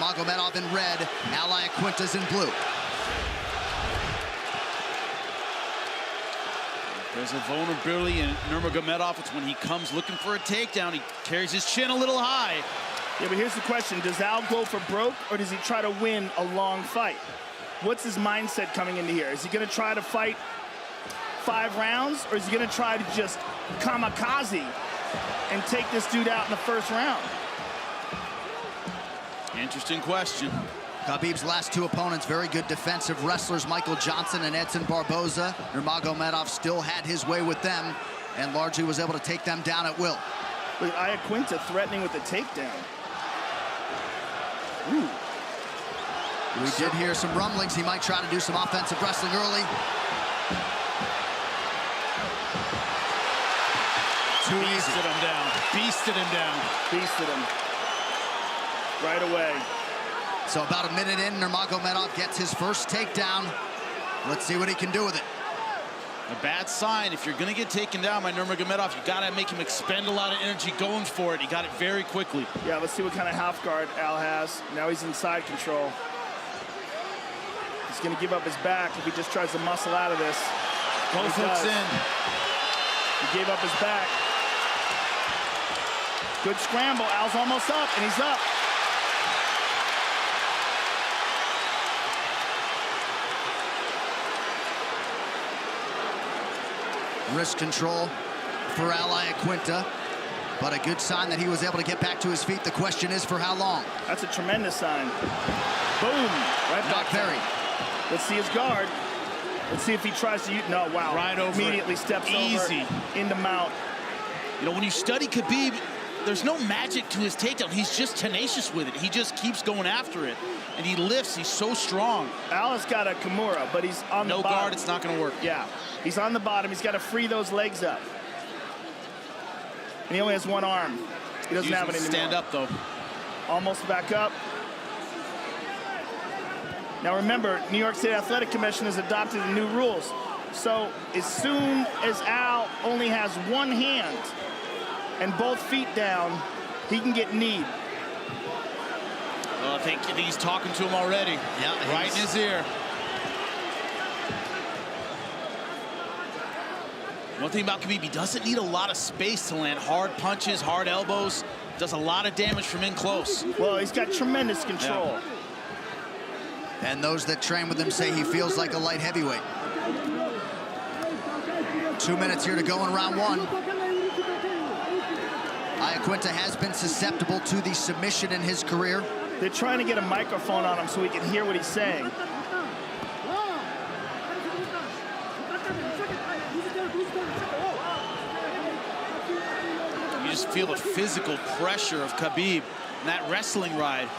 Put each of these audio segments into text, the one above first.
Nurmagomedov in red, laquinta's in blue. There's a vulnerability in Nurmagomedov. It's when he comes looking for a takedown. He carries his chin a little high. Yeah, but here's the question. Does Al go for broke, or does he try to win a long fight? What's his mindset coming into here? Is he going to try to fight 5 rounds, or is he going to try to just kamikaze and take this dude out in the first round? Interesting question. Khabib's last 2 opponents, very good defensive wrestlers, Michael Johnson and Edson Barboza. Nurmagomedov still had his way with them and largely was able to take them down at will. Look at laquinta threatening with the takedown. Ooh. We did hear some rumblings. He might try to do some offensive wrestling early. Too easy. Beasted him down. Beasted him down. Beasted him. Right away. So about a minute in, Nurmagomedov gets his first takedown. Let's see what he can do with it. A bad sign. If you're going to get taken down by Nurmagomedov, you got to make him expend a lot of energy going for it. He got it very quickly. Yeah, let's see what kind of half guard Al has. Now he's in side control. He's going to give up his back if he just tries to muscle out of this. Both hooks in. He gave up his back. Good scramble. Al's almost up, and he's up. Wrist control for laquinta, but a good sign that he was able to get back to his feet. The question is for how long? That's a tremendous sign. Boom, right back. Not very. Let's see his guard. Let's see if he tries to use, no, wow. Right over. Immediately steps Easy. over into mount. You know, when you study Khabib, there's no magic to his takedown. He's just tenacious with it. He just keeps going after it. And he lifts, he's so strong. Al has got a Kimura, but he's on the bottom. No guard, it's not gonna work. Yeah, he's on the bottom. He's got to free those legs up. And he only has 1 arm. He doesn't have it anymore. Stand up, though. Almost back up. Now remember, New York State Athletic Commission has adopted the new rules. So as soon as Al only has 1 hand and both feet down, he can get kneed. Well, I think he's talking to him already. Yeah, right in his ear. One thing about Khabib, he doesn't need a lot of space to land hard punches, hard elbows. Does a lot of damage from in close. Well, he's got tremendous control. Yeah. And those that train with him say he feels like a light heavyweight. 2 minutes here to go in round 1. Laquinta has been susceptible to the submission in his career. They're trying to get a microphone on him so we can hear what he's saying. You just feel the physical pressure of Khabib in that wrestling ride.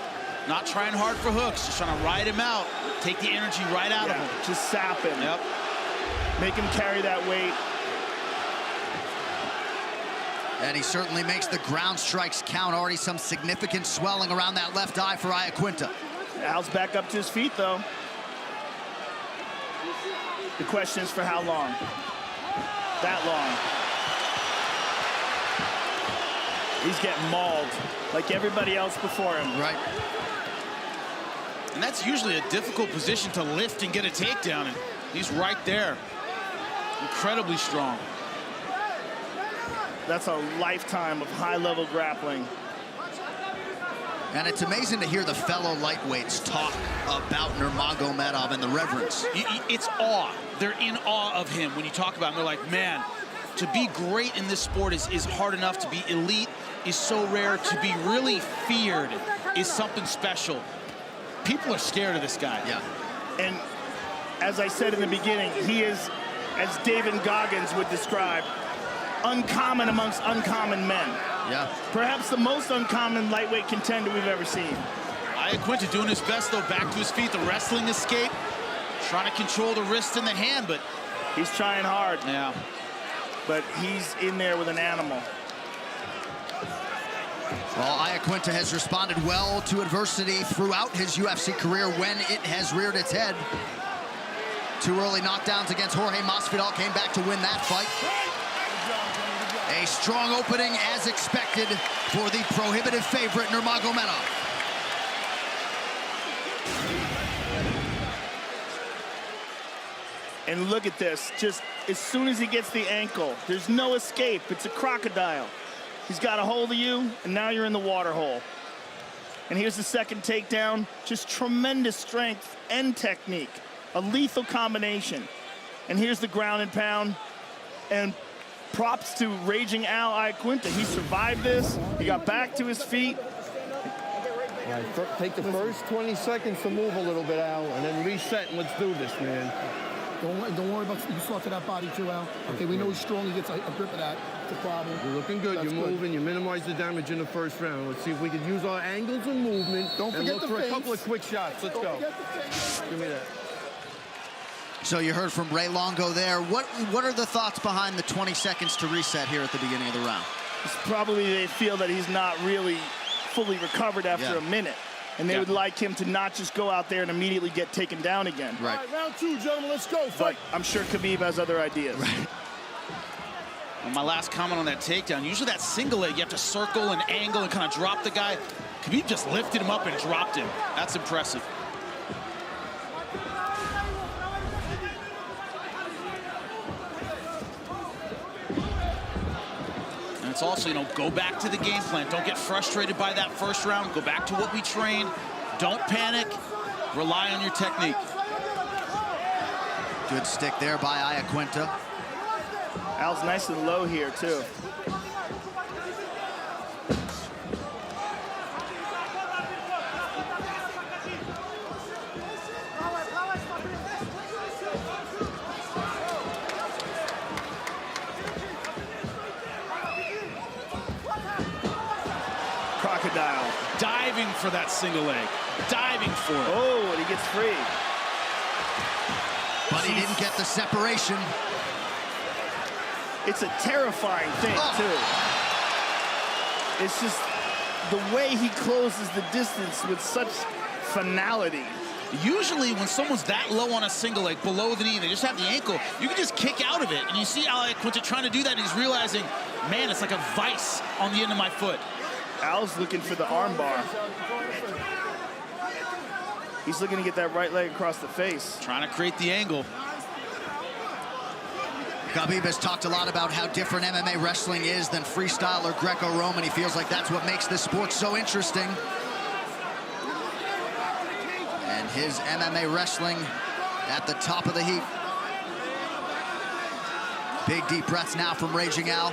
Not trying hard for hooks, just trying to ride him out, take the energy right out of him. Just sap him. Yep. Make him carry that weight. And he certainly makes the ground strikes count. Already some significant swelling around that left eye for laquinta. Al's back up to his feet, though. The question is for how long? That long. He's getting mauled like everybody else before him. Right. And that's usually a difficult position to lift and get a takedown. And he's right there. Incredibly strong. That's a lifetime of high-level grappling. And it's amazing to hear the fellow lightweights talk about Nurmagomedov and the reverence. It's awe. They're in awe of him when you talk about him. They're like, man, to be great in this sport is hard enough. To be elite is so rare. To be really feared is something special. People are scared of this guy. Yeah. And as I said in the beginning, he is, as David Goggins would describe, uncommon amongst uncommon men. Yeah. Perhaps the most uncommon lightweight contender we've ever seen. Laquinta doing his best, though, back to his feet. The wrestling escape, trying to control the wrist and the hand, but... He's trying hard. Yeah. But he's in there with an animal. Well, laquinta has responded well to adversity throughout his UFC career when it has reared its head. 2 early knockdowns against Jorge Masvidal, came back to win that fight. A strong opening, as expected, for the prohibitive favorite, Nurmagomedov. And look at this. Just as soon as he gets the ankle, there's no escape. It's a crocodile. He's got a hold of you, and now you're in the water hole. And here's the second takedown. Just tremendous strength and technique. A lethal combination. And here's the ground and pound. And props to Raging Al Iaquinta. He survived this. He got back to his feet. All right, take the first 20 seconds to move a little bit, Al, and then reset, and let's do this, man. Don't worry about, you saw to that body too, Al. Okay, we know he's strong, he gets a grip of that. It's a problem. You're looking good, you're moving, you minimize the damage in the first round. Let's see if we can use our angles and movement. Don't and forget look the for feints. a couple of quick shots. Let's go. Give me that. So you heard from Ray Longo there. What are the thoughts behind the 20 seconds to reset here at the beginning of the round? It's probably they feel that he's not really fully recovered after a minute. And they would like him to not just go out there and immediately get taken down again. Right. All right, round two, gentlemen, let's go. Fight. But I'm sure Khabib has other ideas. Right. Well, my last comment on that takedown, usually that single leg, you have to circle and angle and kind of drop the guy. Khabib just lifted him up and dropped him. That's impressive. And it's also, you know, go back to the game plan. Don't get frustrated by that first round. Go back to what we trained. Don't panic. Rely on your technique. Good stick there by Iaquinta. Al's nice and low here, too. Crocodile. Diving for that single leg. Diving for it. Oh, and he gets free. But he didn't get the separation. It's a terrifying thing, too. It's just the way he closes the distance with such finality. Usually when someone's that low on a single leg, below the knee, they just have the ankle, you can just kick out of it. And you see Al Iaquinta trying to do that, and he's realizing, man, it's like a vice on the end of my foot. Al's looking for the arm bar. He's looking to get that right leg across the face. Trying to create the angle. Khabib has talked a lot about how different MMA wrestling is than freestyle or Greco-Roman. He feels like that's what makes this sport so interesting. And his MMA wrestling at the top of the heap. Big deep breaths now from Raging Al.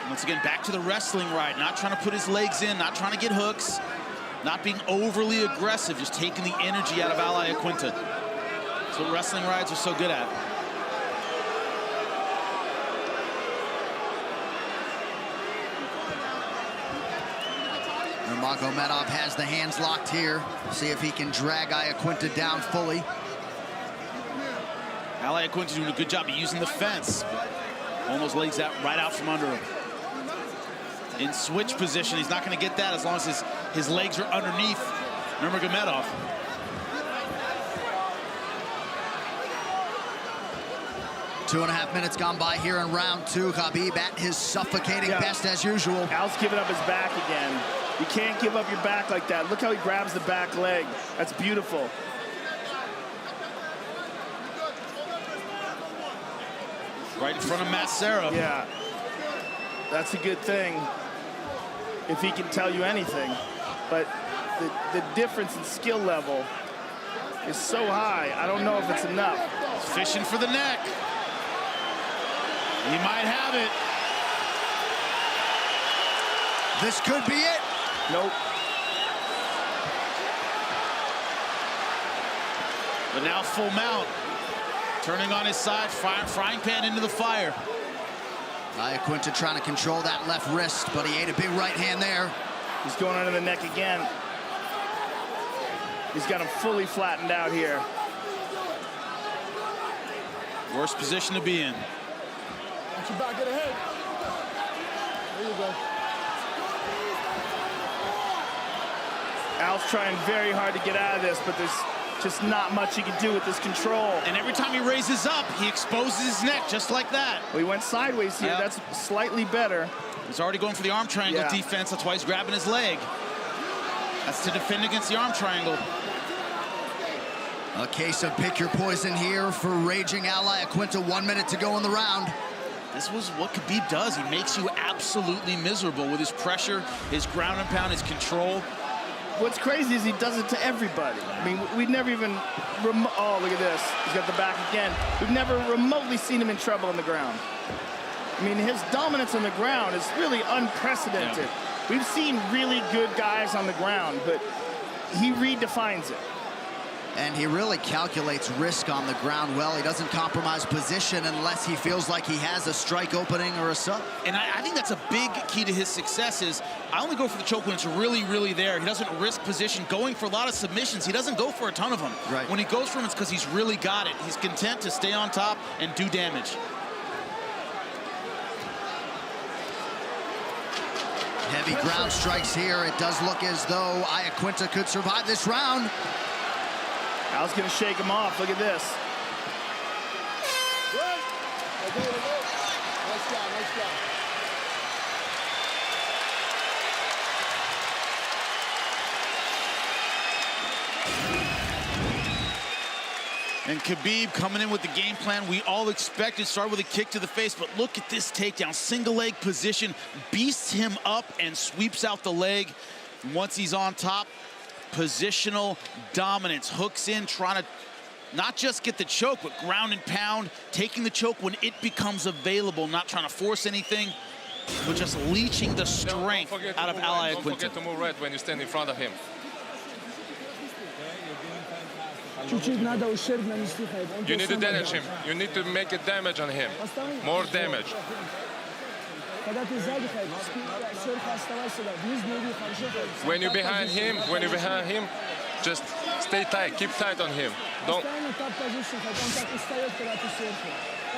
Once again, back to the wrestling ride. Not trying to put his legs in, not trying to get hooks, not being overly aggressive, just taking the energy out of Al Iaquinta. That's what wrestling rides are so good at. Nurmagomedov has the hands locked here. See if he can drag Iaquinta down fully. Al Iaquinta doing a good job of using the fence. Pulling those legs out right out from under him. In switch position, he's not going to get that as long as his legs are underneath Nurmagomedov. Two and a half minutes gone by here in round two. Habib at his suffocating best as usual. Al's giving up his back again. You can't give up your back like that. Look how he grabs the back leg. That's beautiful. Right in front of Matt Serra. Yeah, that's a good thing if he can tell you anything. But the difference in skill level is so high, I don't know if it's enough. He's fishing for the neck. He might have it. This could be it. Nope. But now full mount. Turning on his side, frying pan into the fire. Iaquinta trying to control that left wrist, but he ate a big right hand there. He's going under the neck again. He's got him fully flattened out here. Worst position to be in. Watch your back, get ahead. There you go. Al's trying very hard to get out of this, but there's just not much he can do with this control. And every time he raises up, he exposes his neck just like that. Well, he went sideways here. Yep. That's slightly better. He's already going for the arm triangle defense. That's why he's grabbing his leg. That's to defend against the arm triangle. A case of pick your poison here for raging Al Iaquinta. 1 minute to go in the round. This was what Habib does. He makes you absolutely miserable with his pressure, his ground and pound, his control. What's crazy is he does it to everybody. I mean, we've never even, oh, look at this. He's got the back again. We've never remotely seen him in trouble on the ground. I mean, his dominance on the ground is really unprecedented. Yeah. We've seen really good guys on the ground, but he redefines it. And he really calculates risk on the ground well. He doesn't compromise position unless he feels like he has a strike opening or a sub. And I think that's a big key to his success is I only go for the choke when it's really, really there. He doesn't risk position going for a lot of submissions. He doesn't go for a ton of them. Right. When he goes for them, it's because he's really got it. He's content to stay on top and do damage. Heavy ground strikes here. It does look as though Iaquinta could survive this round. Al's going to shake him off. Look at this. Nice job, nice job. And Habib coming in with the game plan we all expected. Start with a kick to the face, but look at this takedown. Single leg position, beasts him up and sweeps out the leg. Once he's on top, positional dominance, hooks in, trying to not just get the choke, but ground and pound, taking the choke when it becomes available, not trying to force anything, but just leeching the strength out of Al Iaquinta. Don't forget to move right when you stand in front of him. You need to damage him. You need to make a damage on him. More damage. When you're behind him, just stay tight, keep tight on him. Don't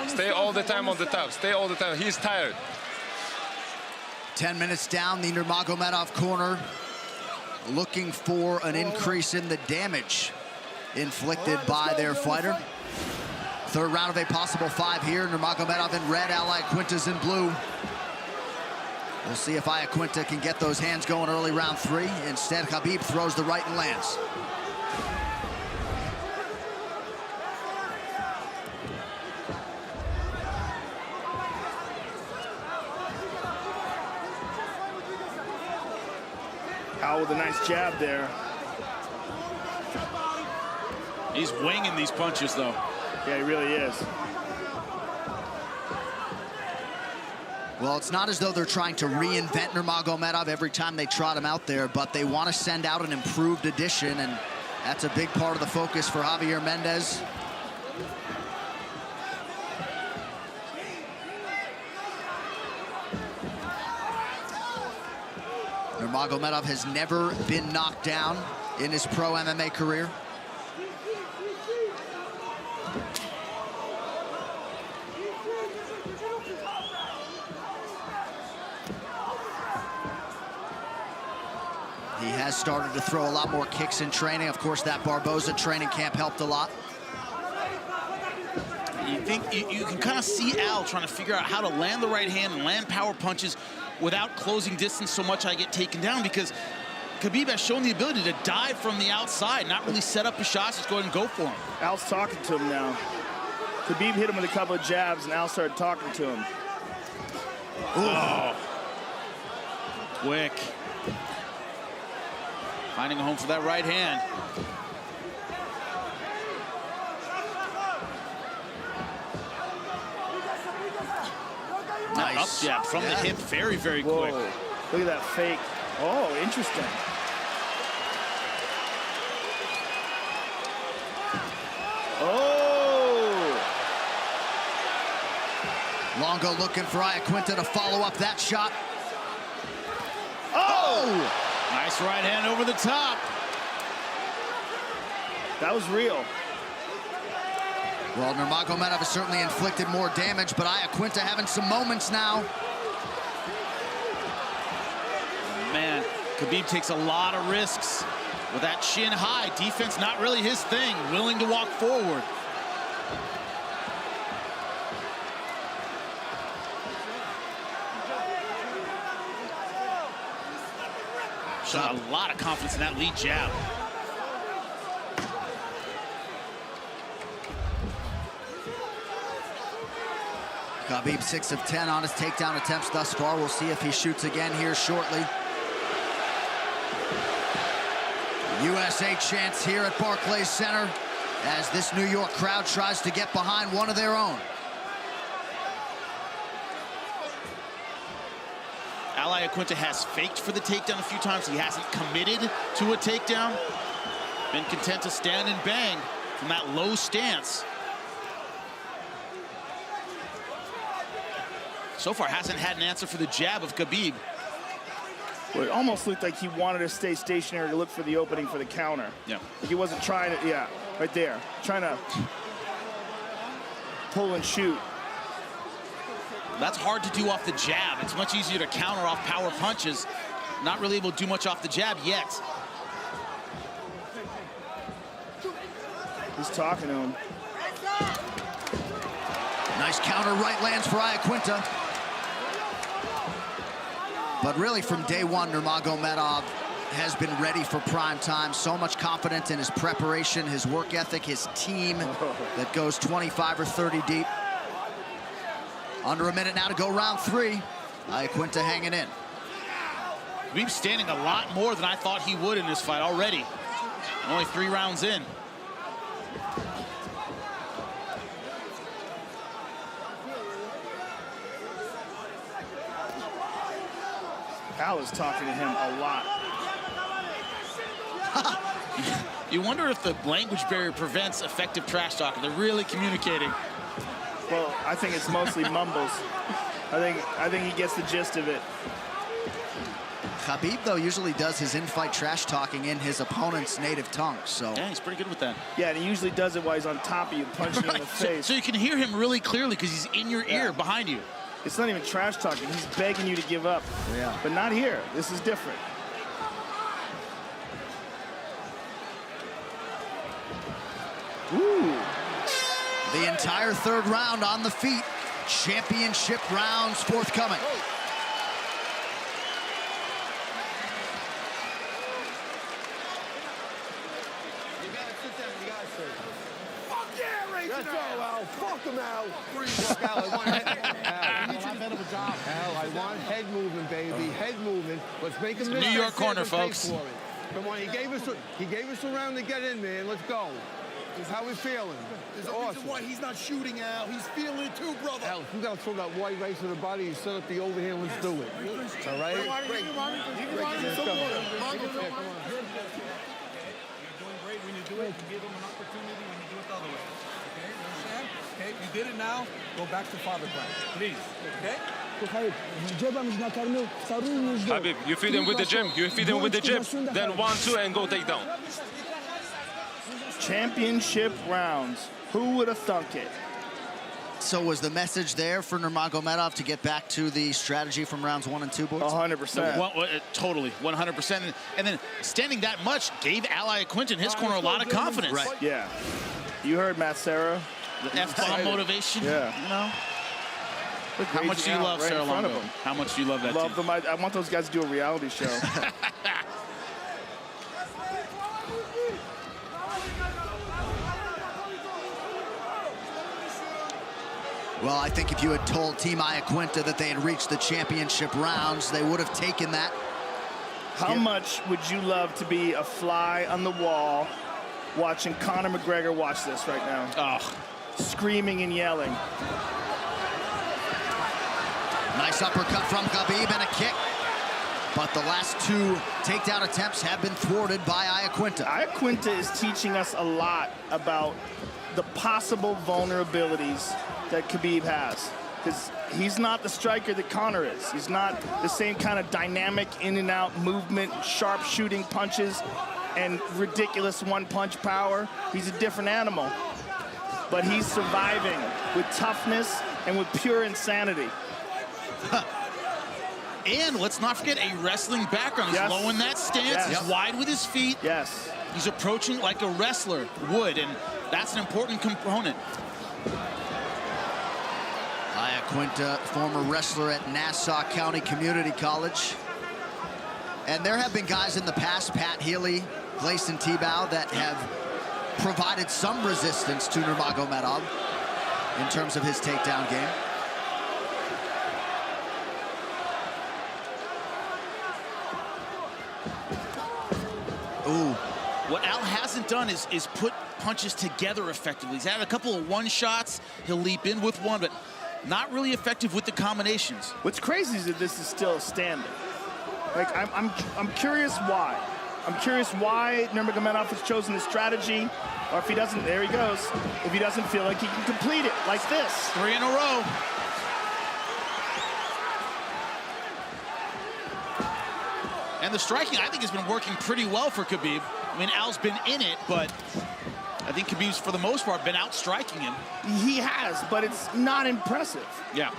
stay all the time on the top. Stay all the time. He's tired. 10 minutes down, the Nurmagomedov corner looking for an increase in the damage inflicted by their fighter. Third round of a possible 5 here. Nurmagomedov in red, Al Iaquinta's in blue. We'll see if Iaquinta can get those hands going early round 3. Instead, Habib throws the right and lands. Al with a nice jab there. He's winging these punches, though. Yeah, he really is. Well, it's not as though they're trying to reinvent Nurmagomedov every time they trot him out there, but they want to send out an improved edition, and that's a big part of the focus for Javier Mendez. Nurmagomedov has never been knocked down in his pro MMA career. He has started to throw a lot more kicks in training. Of course, that Barboza training camp helped a lot. You think you can kind of see Al trying to figure out how to land the right hand and land power punches without closing distance so much I get taken down, because Habib has shown the ability to dive from the outside, not really set up his shots, just go ahead and go for him. Al's talking to him now. Habib hit him with a couple of jabs, and Al started talking to him. Oh, quick. Finding a home for that right hand. Nice. Up jab from the hip, very, very quick. Whoa. Look at that fake. Oh, interesting. Oh! Longo looking for Iaquinta to follow up that shot. Oh! Nice right hand over the top. That was real. Well, Nurmagomedov has certainly inflicted more damage, but Iaquinta having some moments now. Man, Habib takes a lot of risks with that chin high. Defense not really his thing, willing to walk forward. Shot a lot of confidence in that lead jab. Habib 6 of 10 on his takedown attempts thus far. We'll see if he shoots again here shortly. USA chants here at Barclays Center as this New York crowd tries to get behind one of their own. Laquinta has faked for the takedown a few times. He hasn't committed to a takedown. Been content to stand and bang from that low stance. So far hasn't had an answer for the jab of Habib. Well, it almost looked like he wanted to stay stationary to look for the opening for the counter. Yeah. Like he wasn't trying to, yeah, right there. Trying to pull and shoot. That's hard to do off the jab. It's much easier to counter off power punches. Not really able to do much off the jab yet. He's talking to him. Nice counter right lands for Laquinta. But really from day one, Nurmagomedov has been ready for prime time. So much confidence in his preparation, his work ethic, his team that goes 25 or 30 deep. Under a minute now to go round 3. Laquinta hanging in. Habib's standing a lot more than I thought he would in this fight already. Only 3 rounds in. Al is talking to him a lot. You wonder if the language barrier prevents effective trash talk. They're really communicating. Well, I think it's mostly mumbles. I think he gets the gist of it. Habib, though, usually does his in-fight trash talking in his opponent's native tongue, so... Yeah, he's pretty good with that. Yeah, and he usually does it while he's on top of you, punching you in the face. So you can hear him really clearly because he's in your ear behind you. It's not even trash talking. He's begging you to give up. Yeah. But not here. This is different. Ooh. The entire 3rd round on the feet. Championship rounds forthcoming. Let's go, Al. Fuck him, Al. Look, Al, I want Al, I want head movement, baby. Head movement. Let's make him New York corner, folks. Come on, he gave us a round to get in, man. Let's go. How we feeling? There's a reason why he's not shooting, Al. He's feeling it too, brother. Al, we gotta throw that white race to the body and set up the overhand. Let's do it. All right? Great. Come on. You're doing great when you do it. You give him an opportunity when you do it the other way. Okay, you understand? Okay, you did it now. Go back to father plan, please. Okay? Habib, you feed him with the gym. You feed him with the gym. Then 1-2 and go take down. Championship rounds. Who would have thunk it? So was the message there for Nurmagomedov to get back to the strategy from rounds 1 and 2, boys? 100%. Totally, 100%. And then standing that much gave Laquinta in his corner a lot of confidence. Right. Yeah. You heard Matt Serra. The F-bomb motivation. Yeah. You know? How much do you love Sarah Longo? How much do you love that Love team? them. I want those guys to do a reality show. Well, I think if you had told Team Laquinta that they had reached the championship rounds, they would have taken that. How much would you love to be a fly on the wall watching Conor McGregor watch this right now? Oh. Screaming and yelling. Nice uppercut from Habib and a kick. But the last 2 takedown attempts have been thwarted by Laquinta. Laquinta is teaching us a lot about the possible vulnerabilities that Habib has. Because he's not the striker that Conor is. He's not the same kind of dynamic in and out movement, sharp shooting punches, and ridiculous one-punch power. He's a different animal. But he's surviving with toughness and with pure insanity. And let's not forget a wrestling background. He's low in that stance. He's wide with his feet. Yes. He's approaching like a wrestler would, and that's an important component. Laquinta, former wrestler at Nassau County Community College. And there have been guys in the past, Pat Healy, Gleison Tebow, that have provided some resistance to Nurmagomedov in terms of his takedown game. What Al hasn't done is put punches together effectively. He's had a couple of one-shots. He'll leap in with one, but not really effective with the combinations. What's crazy is that this is still standing. Like, I'm curious why. I'm curious why Nurmagomedov has chosen this strategy, or if he doesn't, there he goes, if he doesn't feel like he can complete it like this. 3 in a row. And the striking, I think, has been working pretty well for Khabib. I mean, Al's been in it, but I think Khabib's, for the most part, been out-striking him. He has, but it's not impressive. Yeah.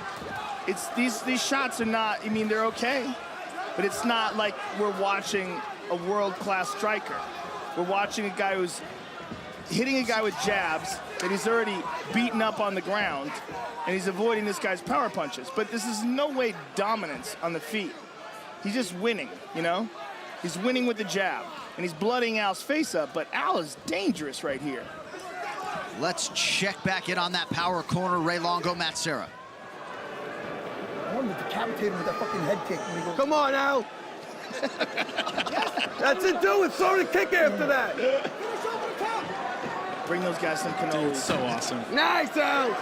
It's these shots are not, I mean, they're okay, but it's not like we're watching a world-class striker. We're watching a guy who's hitting a guy with jabs that he's already beaten up on the ground, and he's avoiding this guy's power punches. But this is no way dominance on the feet. He's just winning, you know? He's winning with the jab, and he's blooding Al's face up, but Al is dangerous right here. Let's check back in on that power corner. Ray Longo, Matt Serra. I want to decapitate him with that fucking head kick when he goes. Come on, Al. That's it, do it. Throw the kick after that. Bring those guys some cannolis. Dude, so awesome. Nice, Al.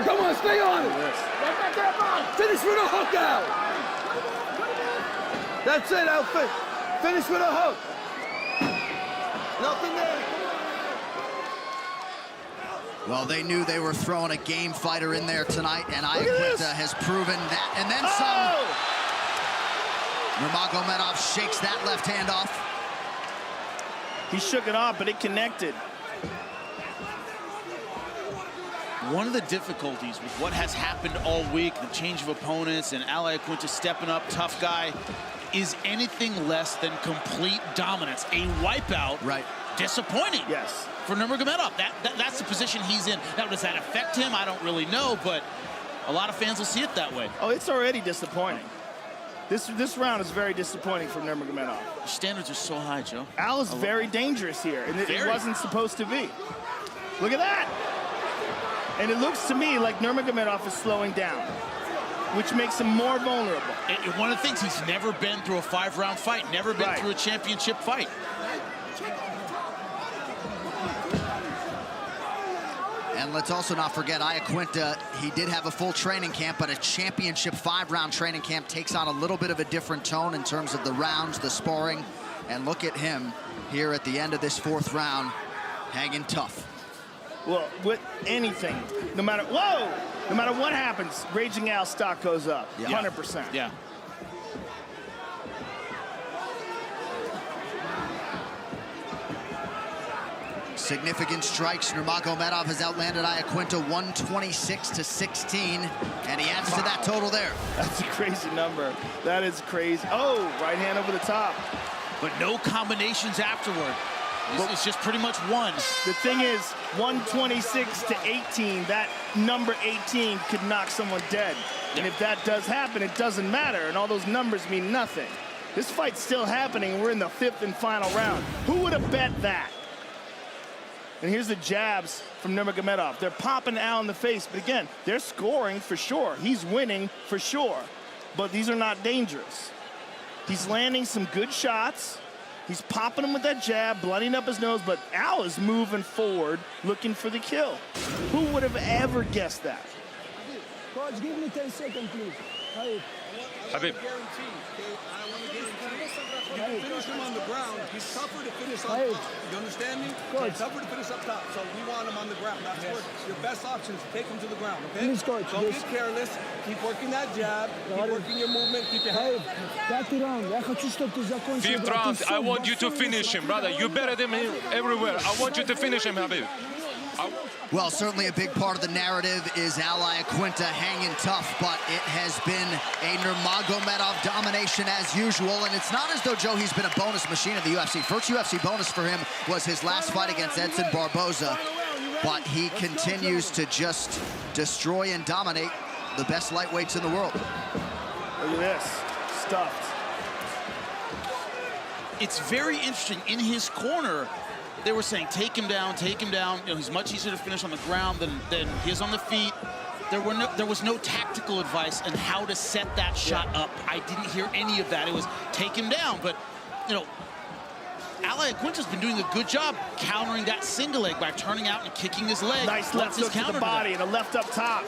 Come on, stay on it. Finish with a hook, Al. That's it, Al. Finish with a hook. Nothing there. Well, they knew they were throwing a game fighter in there tonight, and Iaquinta has proven that, and then some. Nurmagomedov shakes that left hand off. He shook it off, but it connected. One of the difficulties with what has happened all week, the change of opponents and Al Iaquinta stepping up, tough guy, is anything less than complete dominance. A wipeout. Right. Disappointing. Yes. For Nurmagomedov. That's the position he's in. Now, does that affect him? I don't really know, but a lot of fans will see it that way. Oh, it's already disappointing. This round is very disappointing for Nurmagomedov. The standards are so high, Joe. Al is very dangerous here, and it wasn't supposed to be. Look at that. And it looks to me like Nurmagomedov is slowing down, which makes him more vulnerable. One of the things, he's never been through a 5-round fight, never been through a championship fight. And let's also not forget Iaquinta, he did have a full training camp, but a championship 5-round training camp takes on a little bit of a different tone in terms of the rounds, the sparring. And look at him here at the end of this 4th round, hanging tough. Well, with anything, no matter what happens, Raging Al's stock goes up, 100%. Yeah. Significant strikes. Nurmagomedov has outlanded Iaquinta 126-16, and he adds to that total there. That's a crazy number. That is crazy. Oh, right hand over the top. But no combinations afterward. It's just pretty much one. The thing is, 126-18, that number 18 could knock someone dead. Yeah. And if that does happen, it doesn't matter, and all those numbers mean nothing. This fight's still happening, and we're in the 5th and final round. Who would have bet that? And here's the jabs from Nurmagomedov. They're popping Al in the face, but again, they're scoring for sure. He's winning for sure, but these are not dangerous. He's landing some good shots. He's popping him with that jab, blooding up his nose, but Al is moving forward, looking for the kill. Who would have ever guessed that? Coach, give me 10 seconds, please. Habib. You can finish him on the ground. He's tougher to finish up top. You understand me? Coach. He's tougher to finish up top, so we want him on the ground. That's what your best option is to take him to the ground, okay? Please, Coach. Don't get careless. Keep working that jab. Keep working your movement. Keep your head. 5th round. Я хочу, чтобы ты закончил. 5th round, I want you to finish him, brother. You're better than him everywhere. I want you to finish him, Habib. Well, certainly a big part of the narrative is Al Iaquinta hanging tough, but it has been a Nurmagomedov domination as usual, and it's not as though, Joe, he's been a bonus machine in the UFC. First UFC bonus for him was his last fight against Edson Barboza, but he continues to just destroy and dominate the best lightweights in the world. Look at this, stuffed. It's very interesting. In his corner, they were saying, take him down, take him down. You know, he's much easier to finish on the ground than he is on the feet. There was no tactical advice on how to set that shot up. I didn't hear any of that. It was take him down. But, you know, Laquinta's been doing a good job countering that single leg by turning out and kicking his leg. Nice left hook to the body and a left up top.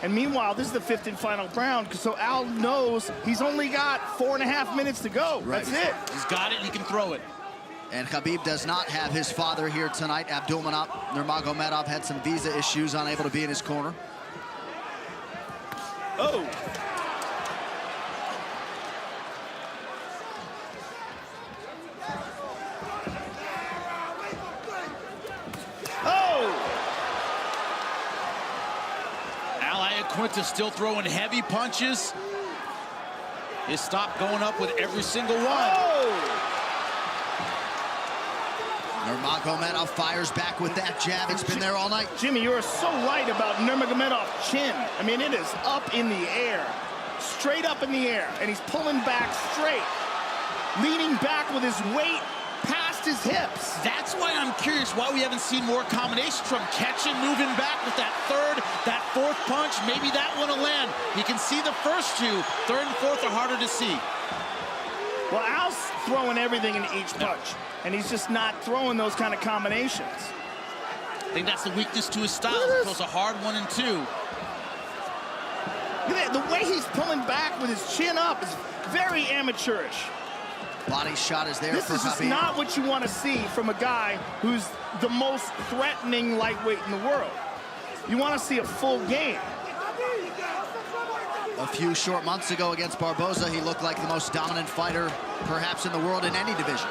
And meanwhile, this is the 5th and final round, so Al knows he's only got 4.5 minutes to go. Right. That's it. He's got it, and he can throw it. And Habib does not have his father here tonight. Habib Nurmagomedov had some visa issues, unable to be in his corner. Oh. Laquinta still throwing heavy punches. His stop going up with every single one. Oh. Nurmagomedov fires back with that jab. It's been there all night. Jimmy, you are so right about Nurmagomedov's chin. I mean, it is up in the air, straight up in the air, and he's pulling back straight, leaning back with his weight past his hips. That's why I'm curious why we haven't seen more combinations from catching, moving back with that third, that fourth punch. Maybe that one will land. You can see the first two. Third and fourth are harder to see. Well, Al's throwing everything in each punch, and he's just not throwing those kind of combinations. I think that's the weakness to his style. He throws a hard 1 and 2. Look at that. The way he's pulling back with his chin up is very amateurish. Body shot is there for Habib. This is just not what you want to see from a guy who's the most threatening lightweight in the world. You want to see a full game. A few short months ago against Barboza, he looked like the most dominant fighter, perhaps in the world, in any division.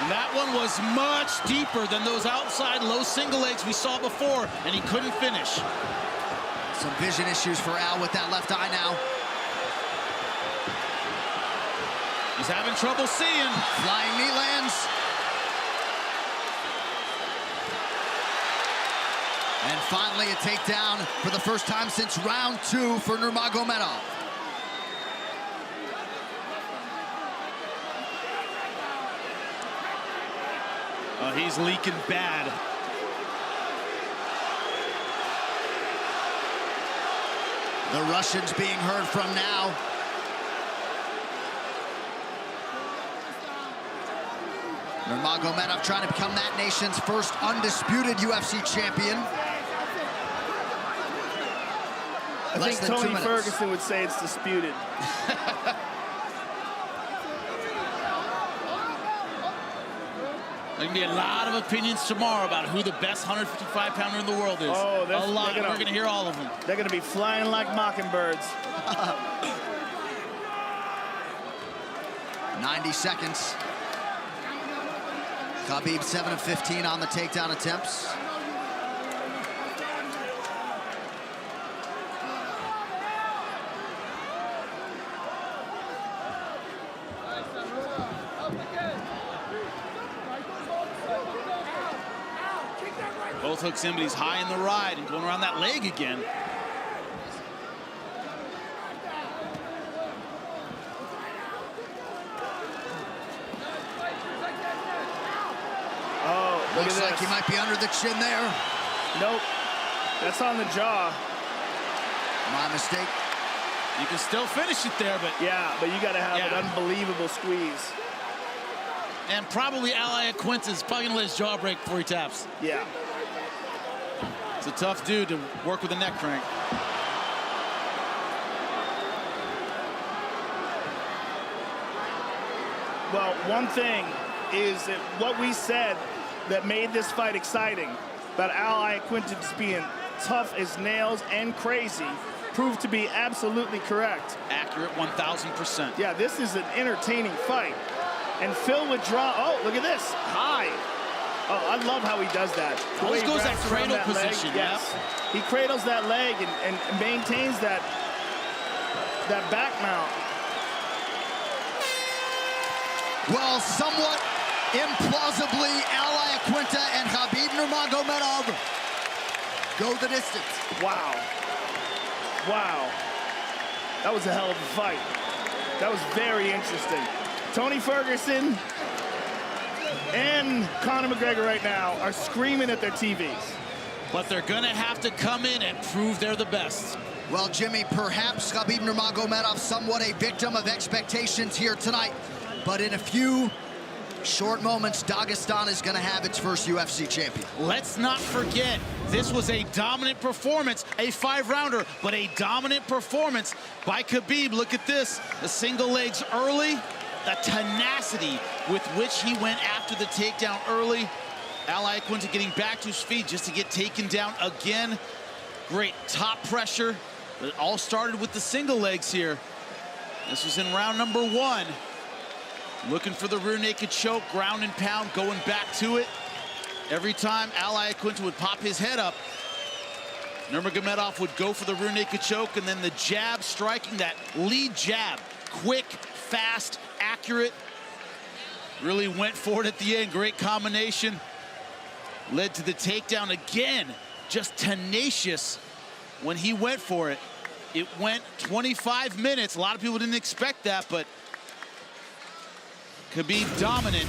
That one was much deeper than those outside low single legs we saw before, and he couldn't finish. Some vision issues for Al with that left eye now. He's having trouble seeing. Flying knee lands. And finally a takedown for the first time since round 2 for Nurmagomedov. He's leaking bad. The Russians being heard from now. Nurmagomedov trying to become that nation's first undisputed UFC champion. I think Tony Ferguson would say it's disputed. There can be a lot of opinions tomorrow about who the best 155-pounder in the world is. Oh, a lot. We're going to hear all of them. They're going to be flying like mockingbirds. 90 seconds. Habib 7 of 15 on the takedown attempts. Both hooks in, but he's high in the ride and going around that leg again. Oh, looks like he might be under the chin there. Nope, that's on the jaw. My mistake. You can still finish it there, but... Yeah, but you got to have an unbelievable squeeze. And probably Laquinta's probably going to let his jaw break before he taps. Yeah. It's a tough dude to work with a neck crank. Well, one thing is that what we said that made this fight exciting about Laquinta just being tough as nails and crazy proved to be absolutely correct. Accurate 1,000%. Yeah, this is an entertaining fight. And Phil would draw. Oh, look at this. High. Oh, I love how he does that. Always goes that cradle position. Yes. He cradles that leg and maintains that back mount. Well, somewhat implausibly, Laquinta and Habib Nurmagomedov go the distance. Wow. Wow. That was a hell of a fight. That was very interesting. Tony Ferguson and Conor McGregor right now are screaming at their TVs. but they're gonna have to come in and prove they're the best. Well, Jimmy, perhaps Habib Nurmagomedov somewhat a victim of expectations here tonight, but in a few short moments, Dagestan is gonna have its first UFC champion. Let's not forget, this was a dominant performance, a 5-rounder, but a dominant performance by Habib. Look at this, the single legs early, the tenacity with which he went after the takedown early. Laquinta getting back to his feet just to get taken down again. Great top pressure, but it all started with the single legs here. This was in round number 1. Looking for the rear naked choke, ground and pound, going back to it. Every time Laquinta would pop his head up, Nurmagomedov would go for the rear naked choke, and then the jab striking, that lead jab. Quick, fast, accurate. Really went for it at the end. Great combination. Led to the takedown again. Just tenacious when he went for it. It went 25 minutes. A lot of people didn't expect that, but Habib dominant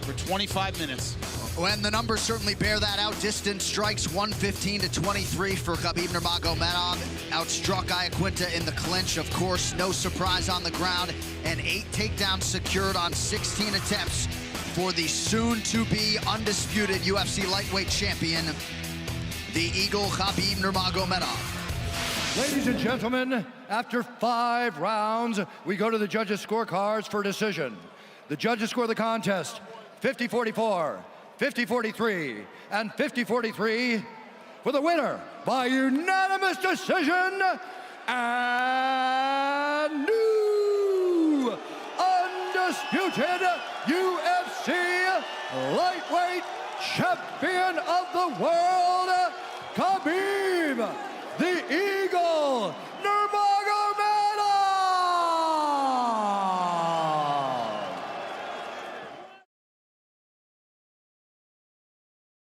for 25 minutes. When the numbers certainly bear that out. Distance strikes 115-23 for Habib Nurmagomedov. Outstruck Laquinta in the clinch, of course. No surprise on the ground. And 8 takedowns secured on 16 attempts for the soon-to-be undisputed UFC lightweight champion, the Eagle Habib Nurmagomedov. Ladies and gentlemen, after 5 rounds, we go to the judges' scorecards for decision. The judges score the contest 50-44, 50-43, and 50-43 for the winner by unanimous decision and new undisputed UFC lightweight champion of the world, Habib